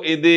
ਇਹਦੇ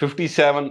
57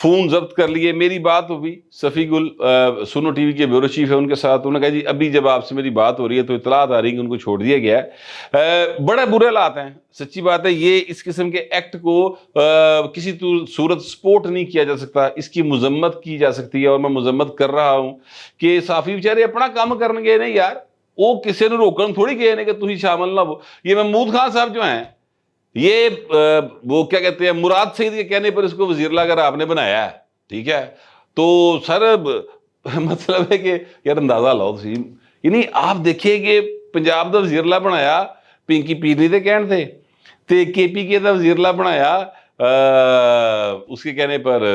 فون ضبط کر لیے. میری بات ہوئی صفی گل سنو ٹی وی کے بیورو چیف ہے ان کے ساتھ, انہوں نے کہا جی ابھی جب آپ سے میری بات ہو رہی ہے تو اطلاعات آ رہی ہے کہ ان کو چھوڑ دیا گیا ہے. بڑے برے حالات ہیں, سچی بات ہے. یہ اس قسم کے ایکٹ کو کسی صورت سپورٹ نہیں کیا جا سکتا, اس کی مذمت کی جا سکتی ہے, اور میں مذمت کر رہا ہوں کہ صحافی بیچارے اپنا کام کرنے گئے نہیں یار, وہ کسی نے روکن تھوڑی گئے نہیں کہ تھی شامل نہ ہو. یہ محمود خان صاحب جو ہیں, یہ وہ کیا کہتے ہیں, مراد سعید کے کہنے پر اس کو وزیر اعلیٰ اگر آپ نے بنایا ہے, ٹھیک ہے, تو سر مطلب ہے کہ یار اندازہ لاؤ تھی. یعنی آپ دیکھیں کہ پنجاب دا وزیر اعلیٰ بنایا پنکی پیرنی دے کہن تھے, تے کے پی کے دا وزیر اعلیٰ بنایا اس کے کہنے پر,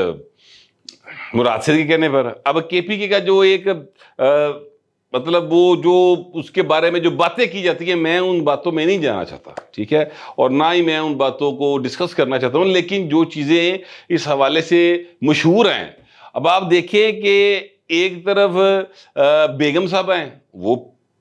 مراد سعید کے کہنے پر. اب کے پی کے کا جو ایک مطلب وہ جو اس کے بارے میں جو باتیں کی جاتی ہیں, میں ان باتوں میں نہیں جانا چاہتا, ٹھیک ہے, اور نہ ہی میں ان باتوں کو ڈسکس کرنا چاہتا ہوں, لیکن جو چیزیں اس حوالے سے مشہور ہیں. اب آپ دیکھیں کہ ایک طرف بیگم صاحب ہیں, وہ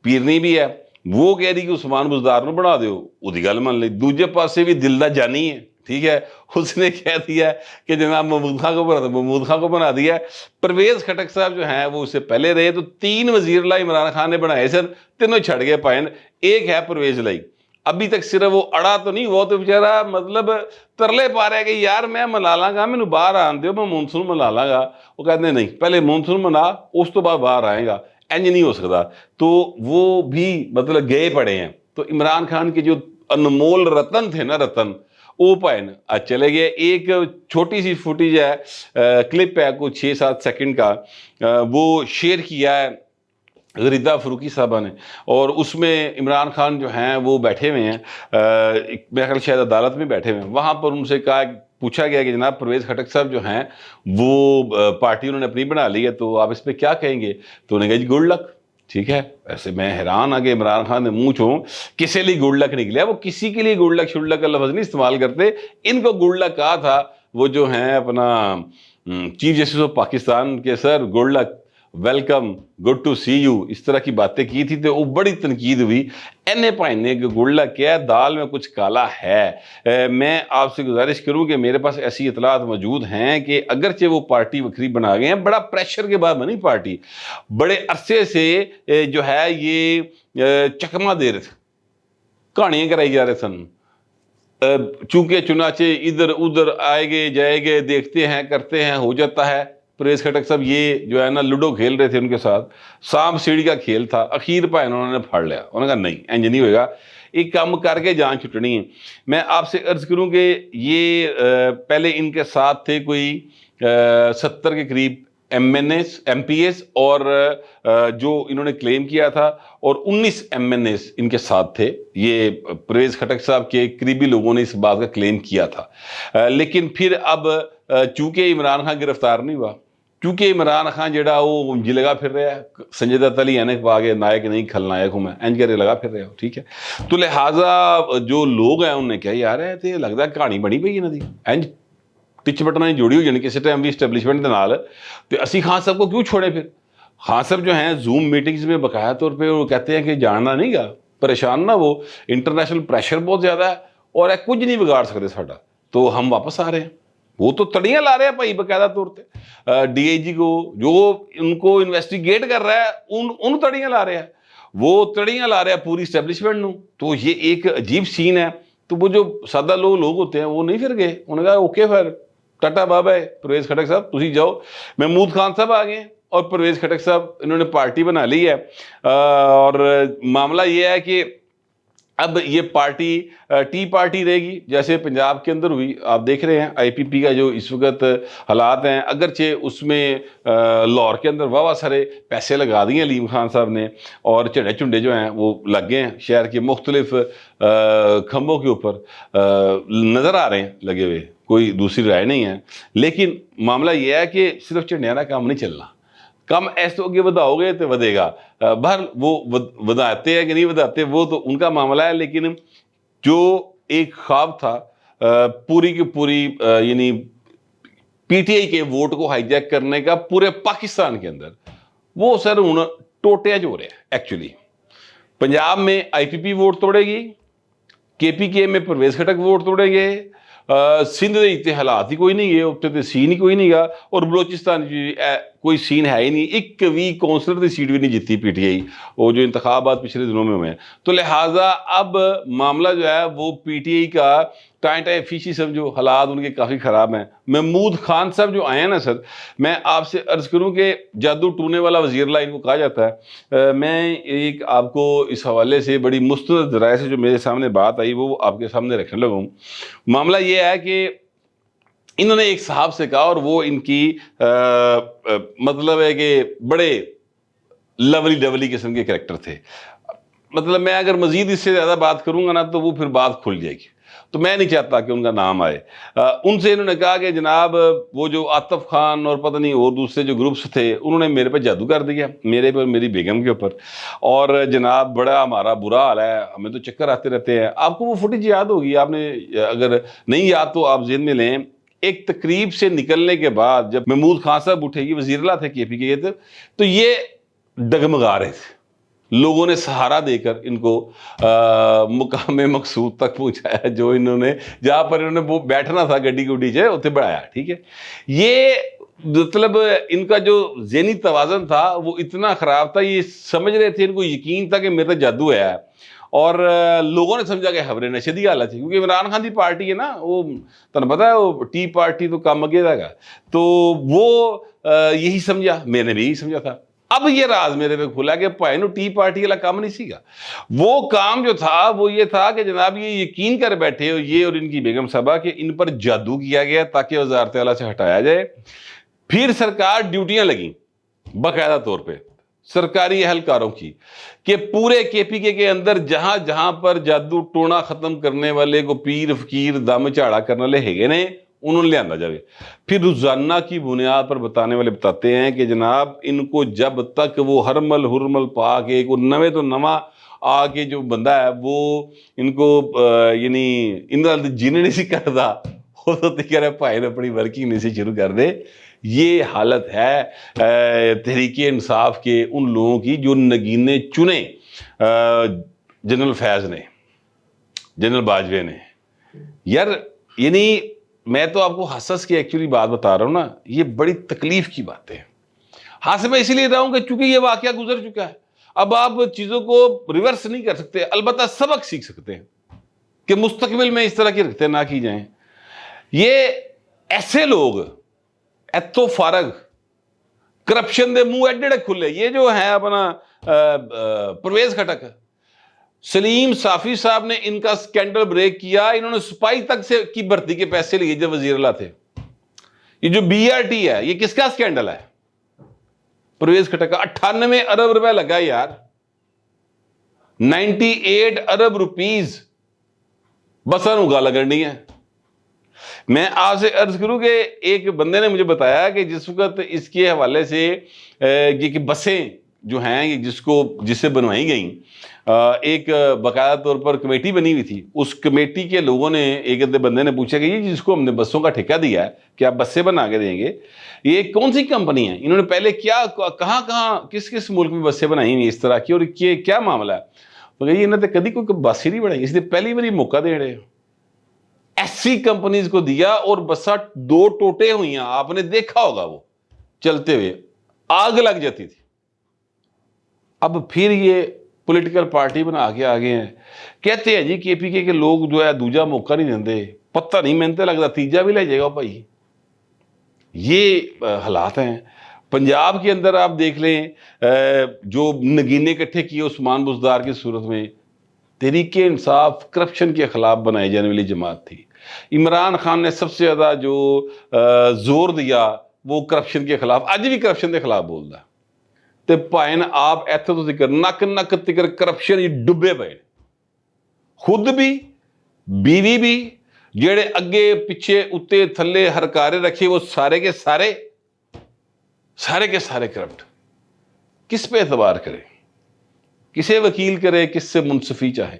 پیرنی بھی ہے, وہ کہہ رہی کہ عثمان بزدار نو بنا دیو, وہی گل مان لی. دوجے پاسے بھی دلدہ جانی ہے, ٹھیک ہے, اس نے کہہ دیا کہ جناب محمود خان کو بنا دیا. پرویز خٹک صاحب جو ہیں وہ اس سے پہلے رہے, تو 3 وزیر اعلیٰ عمران خان نے بنائے سن, تینوں چھڑ گئے پائن. ایک ہے پرویز لائی, ابھی تک صرف وہ اڑا تو نہیں, وہ تو بیچارہ مطلب ترلے پا رہا ہے کہ یار میں منا لاں گا, مینوں باہر آن دیو, میں مونسون منا لاں گا. وہ کہتے ہیں نہیں, پہلے مونسون منا, اس تو بعد باہر آئے گا. انج نہیں ہو سکتا. تو وہ بھی مطلب گئے پڑے ہیں. تو عمران خان کے جو انمول رتن تھے نا, رتن, وہ پائن آج چلے گئے. ایک چھوٹی سی فوٹیج ہے, کلپ ہے کوئی 6-7 سیکنڈ کا, وہ شیئر کیا ہے غریدہ فروقی صاحبہ نے, اور اس میں عمران خان جو ہیں وہ بیٹھے ہوئے ہیں, میرا خیال شاید عدالت میں بیٹھے ہوئے ہیں. وہاں پر ان سے پوچھا گیا کہ جناب پرویز خٹک صاحب جو ہیں وہ پارٹی انہوں نے اپنی بنا لی ہے, تو آپ اس پہ کیا کہیں گے؟ تو انہوں نے کہا جی گڈ لک. ٹھیک ہے, ایسے میں حیران آگے عمران خان نے منہ چھو کسی لیے گڈ لک نکلیا. وہ کسی کے لیے گڈ لک شڈ لک کا لفظ نہیں استعمال کرتے, ان کو گڈ لک کہا تھا وہ جو ہیں اپنا چیف جسٹس آف پاکستان کے, sir good luck, welcome, good to see you, اس طرح کی باتیں کی تھی. تو وہ بڑی تنقید ہوئی. این اے پائن نے کہ گڈ لک کیا, دال میں کچھ کالا ہے. میں آپ سے گزارش کروں کہ میرے پاس ایسی اطلاعات موجود ہیں کہ اگرچہ وہ پارٹی وکری بنا گئے ہیں, بڑا پریشر کے بعد بنی پارٹی, بڑے عرصے سے جو ہے یہ چکما دے رہے تھے, کہانیاں کرائی جا رہے سن, چونکہ چنانچہ ادھر ادھر آئے گے جائے گے, دیکھتے ہیں کرتے ہیں, ہو جاتا ہے. پرویز خٹک صاحب یہ جو ہے نا لوڈو کھیل رہے تھے ان کے ساتھ, سانپ سیڑھی کا کھیل تھا, اخیر پہ انہوں نے پھاڑ لیا. انہوں نے کہا نہیں انج نہیں ہوئے گا, ایک کام کر کے جان چھٹنی ہے. میں آپ سے عرض کروں کہ یہ پہلے ان کے ساتھ تھے کوئی 70 کے قریب ایم پی ایس, اور جو انہوں نے کلیم کیا تھا, اور 19 ایم این ایس ان کے ساتھ تھے. یہ پرویز خٹک صاحب کے قریبی لوگوں نے اس بات کا کلیم کیا تھا. لیکن پھر اب چونکہ عمران خان گرفتار نہیں ہوا, کیونکہ عمران خان جڑا وہ جی لگا پھر رہا ہے, سنجے دت علی اینک پا کے نائک نہیں کھل نائک ہوں میں, اینج کرے لگا پھر رہا ہوں, ٹھیک ہے. تو لہٰذا جو لوگ ہیں انہوں نے کہا یار ہے تو لگتا ہے کہانی بنی پئی انہوں دی, اینج ٹچ بٹنا جوڑی ہو جانی کسی ٹائم بھی اسٹیبلشمنٹ کے نال, تو اسی خان صاحب کو کیوں چھوڑے پھر؟ خان صاحب جو ہیں زوم میٹنگز میں بقایا طور پہ وہ کہتے ہیں کہ جاننا نہیں گا, پریشان نہ, وہ انٹرنیشنل پریشر بہت زیادہ ہے اور کچھ نہیں بگاڑ سکتے ساڈا, تو ہم واپس آ رہے ہیں. وہ تو تڑیاں لا رہے ہیں بھائی باقاعدہ طور پہ, ڈی آئی جی کو جو ان کو انویسٹیگیٹ کر رہا ہے ان تڑیاں لا رہے ہیں, وہ تڑیاں لا رہے ہیں پوری اسٹیبلشمنٹ نو. تو یہ ایک عجیب سین ہے. تو وہ جو سادہ لوگ ہوتے ہیں وہ نہیں پھر گئے, انہوں نے کہا اوکے پھر ٹاٹا بابا ہے پرویز خٹک صاحب تسی جاؤ. محمود خان صاحب آ گئے اور پرویز خٹک صاحب انہوں نے پارٹی بنا لی ہے, اور معاملہ یہ ہے کہ اب یہ پارٹی ٹی پارٹی رہے گی جیسے پنجاب کے اندر ہوئی. آپ دیکھ رہے ہیں آئی پی پی کا جو اس وقت حالات ہیں, اگرچہ اس میں لاہور کے اندر واہ سارے پیسے لگا دیے علیم خان صاحب نے, اور چڑھے چنڈے جو ہیں وہ لگ گئے ہیں شہر کے مختلف کھمبوں کے اوپر نظر آ رہے ہیں لگے ہوئے, کوئی دوسری رائے نہیں ہے. لیکن معاملہ یہ ہے کہ صرف چنڈیاں کام نہیں چلنا, کم ایسے ہوگے وداؤ گے تو ودے گا. بہر وہ وداتے ہیں کہ نہیں وداتے وہ تو ان کا معاملہ ہے, لیکن جو ایک خواب تھا پوری کی پوری یعنی پی ٹی آئی کے ووٹ کو ہائی جیک کرنے کا پورے پاکستان کے اندر, وہ سر ہوں ٹوٹیا جو ہو رہے ہیں. ایکچولی پنجاب میں آئی پی پی ووٹ توڑے گی, کے پی کے میں پرویز خٹک ووٹ توڑیں گے, سندھ دے اتنے حالات ہی کوئی نہیں گئے، اتنے تے سین ہی کوئی نہیں گا، اور بلوچستان کوئی سین ہے ہی نہیں، ایک بھی کونسلر دی سیٹ بھی نہیں جیتی پی ٹی آئی، وہ جو انتخابات پچھلے دنوں میں ہوئے ہیں۔ تو لہٰذا اب معاملہ جو ہے وہ پی ٹی آئی کا ٹائیں فیشی سمجھو، حالات ان کے کافی خراب ہیں۔ محمود خان صاحب جو آئے ہیں نا سر، میں آپ سے عرض کروں کہ جادو ٹونے والا وزیر اللہ ان کو کہا جاتا ہے۔ میں ایک آپ کو اس حوالے سے بڑی مستند ذرائع سے جو میرے سامنے بات آئی وہ آپ کے سامنے رکھنے لگا ہوں۔ معاملہ یہ ہے کہ انہوں نے ایک صاحب سے کہا، اور وہ ان کی مطلب ہے کہ بڑے لولی ڈولی قسم کے کریکٹر تھے، مطلب میں اگر مزید اس سے زیادہ بات کروں گا نا تو وہ پھر بات کھل جائے گی، تو میں نہیں چاہتا کہ ان کا نام آئے۔ ان سے انہوں نے کہا کہ جناب وہ جو عاطف خان اور پتہ نہیں اور دوسرے جو گروپس تھے انہوں نے میرے پہ جادو کر دیا، میرے پر، میری بیگم کے اوپر، اور جناب بڑا ہمارا برا حال ہے، ہمیں تو چکر آتے رہتے ہیں۔ آپ کو وہ فوٹیج یاد ہوگی، آپ نے اگر نہیں یاد تو آپ ذہن میں لیں، ایک تقریب سے نکلنے کے بعد جب محمود خان صاحب اٹھے، یہ وزیر اللہ تھے کے پی کے، تو یہ ڈگمگا رہے تھے، لوگوں نے سہارا دے کر ان کو مقام مقصود تک پہنچایا، جو انہوں نے جہاں پر انہوں نے وہ بیٹھنا تھا گڈی گڈی سے اتنے بڑھایا، ٹھیک ہے۔ یہ مطلب ان کا جو ذہنی توازن تھا وہ اتنا خراب تھا، یہ سمجھ رہے تھے، ان کو یقین تھا کہ میرا جادو ہے، اور لوگوں نے سمجھا کہ خبریں نشدی حالت ہے، کیونکہ عمران خان دی پارٹی ہے نا، وہ تمہیں پتا ہے وہ ٹی پارٹی تو کام اگے گا، تو وہ یہی سمجھا، میں نے بھی یہی سمجھا تھا۔ اب یہ راز میرے پہ کھلا کہ پائے نو ٹی پارٹی والا کام نہیں سی گا، وہ کام جو تھا وہ یہ تھا کہ جناب یہ یقین کر بیٹھے ہو، یہ اور ان کی بیگم صاحبہ، کہ ان پر جادو کیا گیا تاکہ وزارت اعلیٰ سے ہٹایا جائے۔ پھر سرکار ڈیوٹیاں لگیں باقاعدہ طور پہ سرکاری اہلکاروں کی، کہ پورے کے پی کے اندر جہاں جہاں پر جادو ٹونا ختم کرنے والے کو پیر فقیر دم چاڑا کرنے والے ہے گے نے انہوں نے لے آندا جاوے۔ پھر روزانہ کی بنیاد پر بتانے والے بتاتے ہیں کہ جناب ان کو جب تک وہ ہرمل ہرمل پا کے کوئی نوے تو نواں آ کے جو بندہ ہے وہ ان کو یعنی ان جینے نہیں سی کرتا، وہ تو کہہ رہے بھائی نے اپنی ورکنگ نہیں سی شروع کر دے۔ یہ حالت ہے تحریک انصاف کے ان لوگوں کی جو نگینے چنے جنرل فیض نے، جنرل باجوے نے۔ یار یعنی میں تو آپ کو حسس کی ایکچولی بات بتا رہا ہوں نا، یہ بڑی تکلیف کی بات ہے۔ حسس میں اسی لیے رہا ہوں کہ چونکہ یہ واقعہ گزر چکا ہے، اب آپ چیزوں کو ریورس نہیں کر سکتے، البتہ سبق سیکھ سکتے ہیں کہ مستقبل میں اس طرح کی رکھتے نہ کی جائیں۔ یہ ایسے لوگ ایتو فارغ کرپشن دے منہ ایڈے کھلے، یہ جو ہیں اپنا پرویز خٹک، سلیم صافی صاحب نے ان کا سکینڈل بریک کیا، انہوں نے سپاہی تک سے کی بھرتی کے پیسے لیے جب وزیر اللہ تھے۔ یہ جو بی آر ٹی ہے یہ کس کا سکینڈل ہے؟ پرویز خٹک کا 98 ارب روپے لگا یار، 98 ارب روپیز بسا نو گالا کرنی ہے۔ میں آپ سے عرض کروں کہ ایک بندے نے مجھے بتایا کہ جس وقت اس کے حوالے سے یہ بسیں جو ہیں جس سے بنوائی گئیں، ایک باقاعدہ طور پر کمیٹی بنی ہوئی تھی، اس کمیٹی کے لوگوں نے ایک بندے نے پوچھا کہ یہ جس کو ہم نے بسوں کا ٹھیکہ دیا ہے کہ آپ بسیں بنا کے دیں گے، یہ کون سی کمپنی ہے؟ انہوں نے پہلے کہاں کس ملک میں بسیں بنائی ہوئی اس طرح کی، اور یہ کیا معاملہ ہے؟ تو یہ انہوں نے کدی کوئی بس ہی نہیں بنائی، اس لیے پہلی باری موقع دے رہے ایسی کمپنیز کو دیا، اور بسیں 2 ٹوٹے ہوئی ہیں، آپ نے دیکھا ہوگا وہ چلتے ہوئے آگ لگ جاتی تھی۔ اب پھر یہ پولیٹیکل پارٹی بنا کے آگے ہیں، کہتے ہیں جی کے پی کے لوگ جو ہے دوجا موقع نہیں دیندے، پتہ نہیں محنت لگتا تیجا بھی لے جائے گا بھائی۔ یہ حالات ہیں پنجاب کے اندر۔ آپ دیکھ لیں جو نگینے اکٹھے کیے عثمان بزدار کی صورت میں، تحریک انصاف کرپشن کے خلاف بنائی جانے والی جماعت تھی۔ عمران خان نے سب سے زیادہ جو زور دیا وہ کرپشن کے خلاف، آج بھی کرپشن کے خلاف بولتا ہے۔ تے پائن آپ ایتھے تو ذکر نک تکر کرپشن ہی ڈبے پے، خود بھی بیوی بھی، جیڑے اگے پیچھے اتے تھلے ہرکارے رکھے وہ سارے کے سارے کرپٹ۔ کس پہ اعتبار کرے، کسے وکیل کرے، کس سے منصفی چاہے؟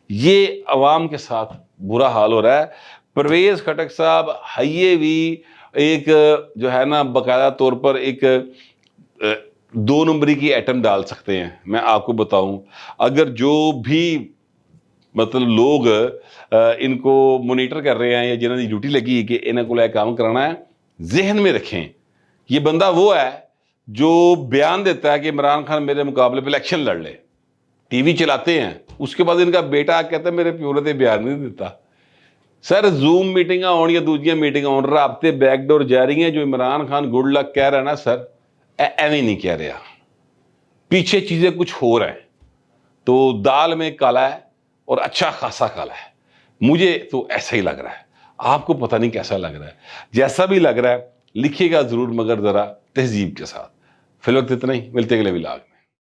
یہ عوام کے ساتھ برا حال ہو رہا ہے۔ پرویز خٹک صاحب ہائیے بھی ایک جو ہے نا باقاعدہ طور پر ایک 2 نمبری کی ایٹم ڈال سکتے ہیں۔ میں آپ کو بتاؤں، اگر جو بھی مطلب لوگ ان کو مونیٹر کر رہے ہیں یا جنہوں کی ڈیوٹی لگی کہ انہیں کو لے کام کرانا ہے، ذہن میں رکھیں یہ بندہ وہ ہے جو بیان دیتا ہے کہ عمران خان میرے مقابلے پہ الیکشن لڑ لے، ٹی وی چلاتے ہیں، اس کے بعد ان کا بیٹا کہتا ہے میرے پیو نے بیان نہیں دیتا۔ سر زوم میٹنگاں ہون یا دوسری میٹنگاں ہون، رابطے بیک ڈور جا رہی ہیں، جو عمران خان گڈ لک کہہ رہا ہے نا سر، ایویں نہیں کہہ رہا، پیچھے چیزیں کچھ ہو رہا ہیں، تو دال میں کالا ہے اور اچھا خاصا کالا ہے، مجھے تو ایسا ہی لگ رہا ہے، آپ کو پتہ نہیں کیسا لگ رہا ہے، جیسا بھی لگ رہا ہے لکھیے گا ضرور مگر ذرا تہذیب کے ساتھ۔ فی الوقت اتنا ہی، ملتے ہیں اگلے ولاگ۔